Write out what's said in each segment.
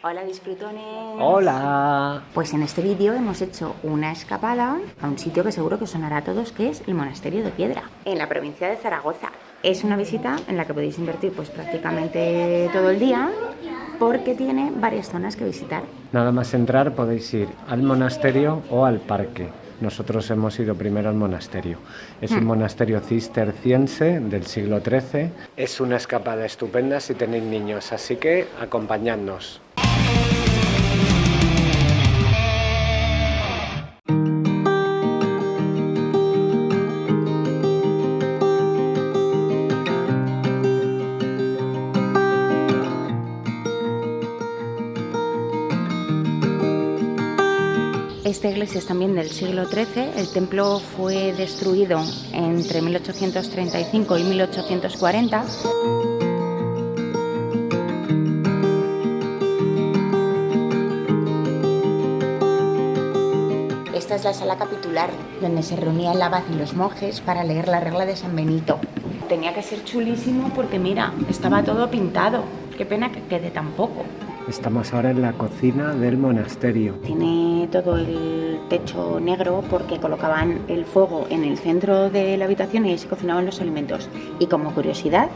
Hola disfrutones. Hola. Pues en este vídeo hemos hecho una escapada a un sitio que seguro que os sonará a todos, que es el Monasterio de Piedra, en la provincia de Zaragoza. Es una visita en la que podéis invertir pues prácticamente todo el día, porque tiene varias zonas que visitar. Nada más entrar podéis ir al monasterio o al parque. Nosotros hemos ido primero al monasterio. Es un monasterio cisterciense del siglo XIII. Es una escapada estupenda si tenéis niños, así que acompañadnos. Esta iglesia es también del siglo XIII. El templo fue destruido entre 1835 y 1840. Esta es la sala capitular, donde se reunía el abad y los monjes para leer la regla de San Benito. Tenía que ser chulísimo porque mira, estaba todo pintado. Qué pena que quede tan poco. Estamos ahora en la cocina del monasterio. Tiene todo el techo negro porque colocaban el fuego en el centro de la habitación y ahí se cocinaban los alimentos. Y como curiosidad,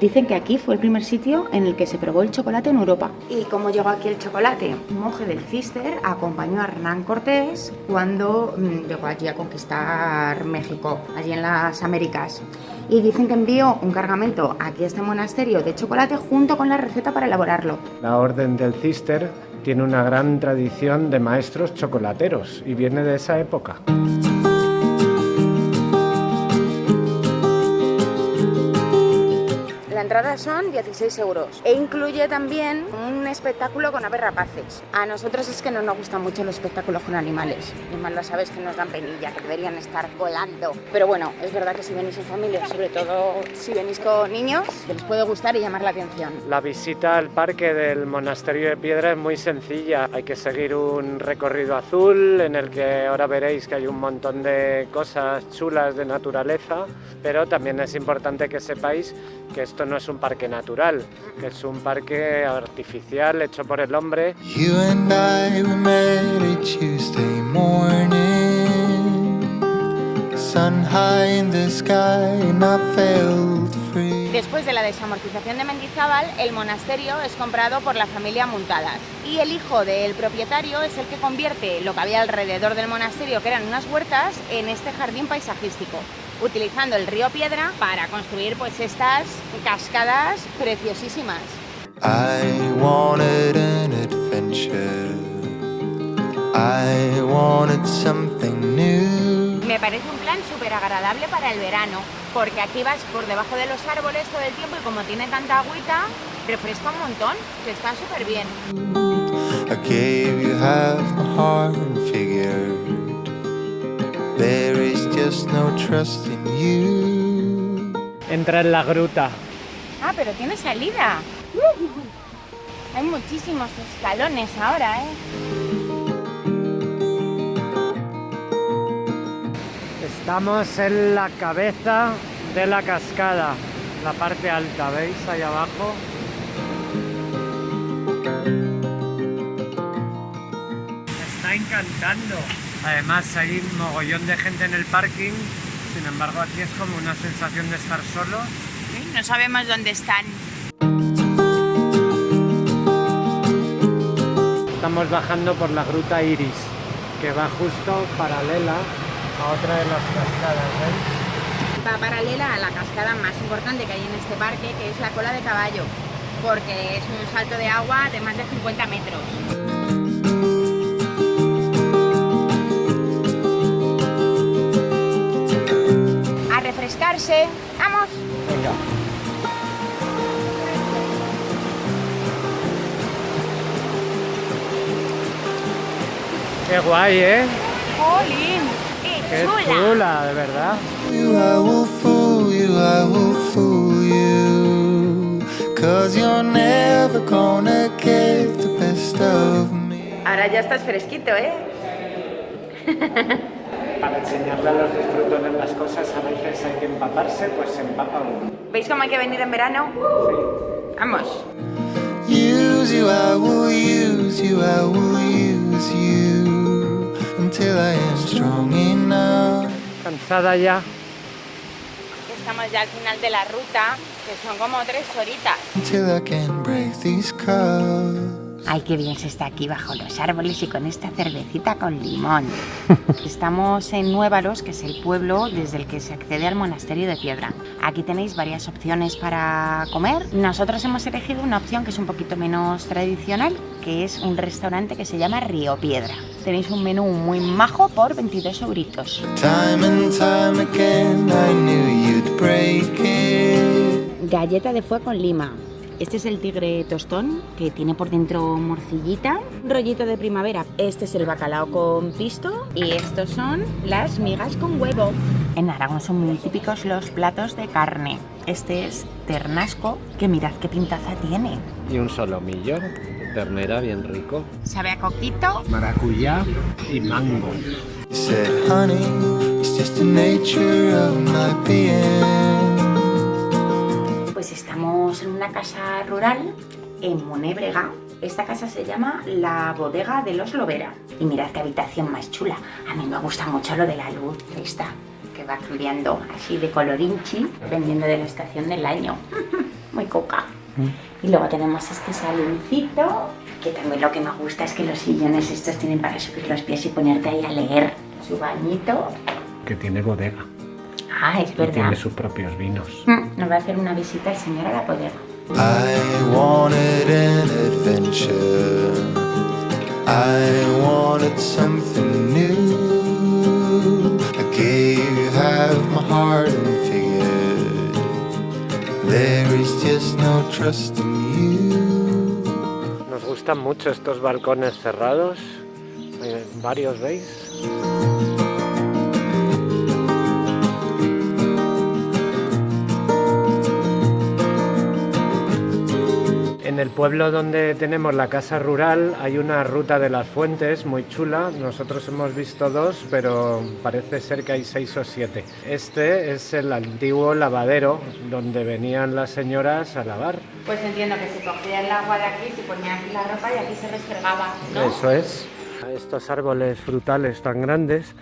dicen que aquí fue el primer sitio en el que se probó el chocolate en Europa. ¿Y cómo llegó aquí el chocolate? Un monje del Cister acompañó a Hernán Cortés cuando llegó allí a conquistar México, allí en las Américas. Y dicen que envió un cargamento aquí a este monasterio de chocolate junto con la receta para elaborarlo. La Orden del Cister tiene una gran tradición de maestros chocolateros y viene de esa época. La entrada son 16 euros e incluye también un espectáculo con aves rapaces. A nosotros es que no nos gustan mucho los espectáculos con animales. Y más las aves que nos dan penilla, que deberían estar volando. Pero bueno, es verdad que si venís en familia, sobre todo si venís con niños, que les puede gustar y llamar la atención. La visita al parque del Monasterio de Piedra es muy sencilla. Hay que seguir un recorrido azul en el que ahora veréis que hay un montón de cosas chulas de naturaleza, pero también es importante que sepáis que esto no es un parque natural, que es un parque artificial hecho por el hombre. You and I we met a Tuesday morning, sun high in the sky and I felt free. Después de la desamortización de Mendizábal, el monasterio es comprado por la familia Muntadas y el hijo del propietario es el que convierte lo que había alrededor del monasterio, que eran unas huertas, en este jardín paisajístico, utilizando el río Piedra para construir pues estas cascadas preciosísimas. I wanted an adventure, I wanted something new. Me parece un plan súper agradable para el verano, porque aquí vas por debajo de los árboles todo el tiempo y como tiene tanta agüita, refresca un montón, que está súper bien. I gave you half my heart and figured there is just no trust in you. Entra en la gruta. Ah, pero tiene salida. Hay muchísimos escalones ahora, ¿eh? Estamos en la cabeza de la cascada, la parte alta, ¿veis? Ahí abajo. Me está encantando. Además hay un mogollón de gente en el parking, sin embargo aquí es como una sensación de estar solos. ¿Sí? No sabemos dónde están. Estamos bajando por la gruta Iris, que va justo paralela a otra de las cascadas, ¿veis? Va paralela a la cascada más importante que hay en este parque, que es la Cola de Caballo, porque es un salto de agua de más de 50 metros. A refrescarse. ¡Vamos! Venga. Qué guay, ¿eh? ¡Jolín! Qué chula, de verdad. I will fool you, I will fool you, 'cause you're never gonna get the best of me. Ahora ya estás fresquito, ¿eh? Para enseñarle a los disfrutones las cosas a veces hay que empaparse, pues se empapa uno. ¿Veis cómo hay que venir en verano? Sí. Vamos. Use you, I will use until I am strong enough. ¿Cansada ya? Estamos ya al final de la ruta, que son como 3 horitas. Until I can break these cups. Ay, qué bien se está aquí bajo los árboles y con esta cervecita con limón. Estamos en Nuévalos, que es el pueblo desde el que se accede al monasterio de Piedra. Aquí tenéis varias opciones para comer. Nosotros hemos elegido una opción que es un poquito menos tradicional, que es un restaurante que se llama Río Piedra. Tenéis un menú muy majo por 22 euritos. Time and time again, I knew you'd break it. Galleta de foie con lima. Este es el tigre tostón, que tiene por dentro morcillita. Un rollito de primavera. Este es el bacalao con pisto. Y estos son las migas con huevo. En Aragón son muy típicos los platos de carne. Este es ternasco, que mirad qué pintaza tiene. Y un solomillo de ternera bien rico. ¿Sabe a coquito? Maracuyá y mango. You said, honey, it's just the nature of my being. Pues estamos en una casa rural en Monébrega. Esta casa se llama La Bodega de los Lovera. Y mirad qué habitación más chula. A mí me gusta mucho lo de la luz esta, que va cambiando así de colorinchi, dependiendo de la estación del año. Muy coca. Y luego tenemos este saloncito, que también lo que me gusta es que los sillones estos tienen para subir los pies y ponerte ahí a leer. Su bañito. Que tiene bodega. Ah, es Y verdad. tiene sus propios vinos. Nos va a hacer una visita el señor a la bodega. I wanted an adventure. I wanted something new. I gave half my heart and figured there is just no trust in you. Nos gustan mucho estos balcones cerrados. Hay varios, ¿veis? En el pueblo donde tenemos la casa rural hay una ruta de las fuentes muy chula. Nosotros hemos visto 2, pero parece ser que hay 6 o 7. Este es el antiguo lavadero donde venían las señoras a lavar. Pues entiendo que se cogía el agua de aquí, se ponía aquí la ropa y aquí se restregaba, ¿no? Eso es. Estos árboles frutales tan grandes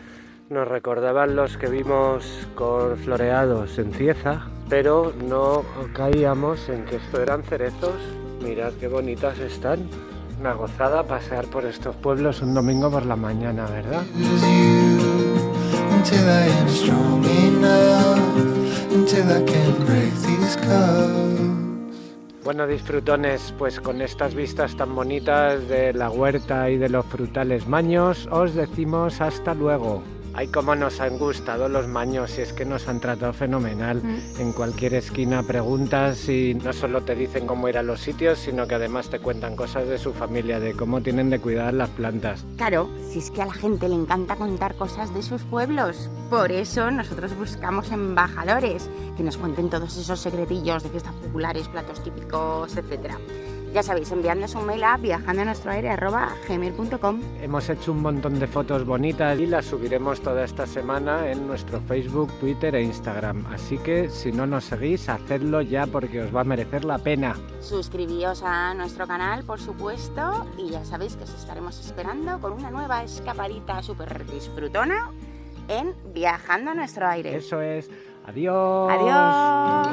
nos recordaban los que vimos floreados en Cieza, pero no caíamos en que esto eran cerezos. Mirad qué bonitas están. Una gozada pasear por estos pueblos un domingo por la mañana, ¿verdad? Until I am strong enough, until I can break these cups. Bueno, disfrutones, pues con estas vistas tan bonitas de la huerta y de los frutales maños, os decimos hasta luego. Ay, cómo nos han gustado los maños, y es que nos han tratado fenomenal. En cualquier esquina preguntas y no solo te dicen cómo ir a los sitios, sino que además te cuentan cosas de su familia, de cómo tienen de cuidar las plantas. Claro, si es que a la gente le encanta contar cosas de sus pueblos. Por eso nosotros buscamos embajadores que nos cuenten todos esos secretillos de fiestas populares, platos típicos, etcétera. Ya sabéis, enviándonos un mail a viajandoanuestroaire@gmail.com. Hemos hecho un montón de fotos bonitas y las subiremos toda esta semana en nuestro Facebook, Twitter e Instagram. Así que si no nos seguís, hacedlo ya porque os va a merecer la pena. Suscribíos a nuestro canal, por supuesto, y ya sabéis que os estaremos esperando con una nueva escapadita súper disfrutona en Viajando a Nuestro Aire. Eso es. Adiós. Adiós.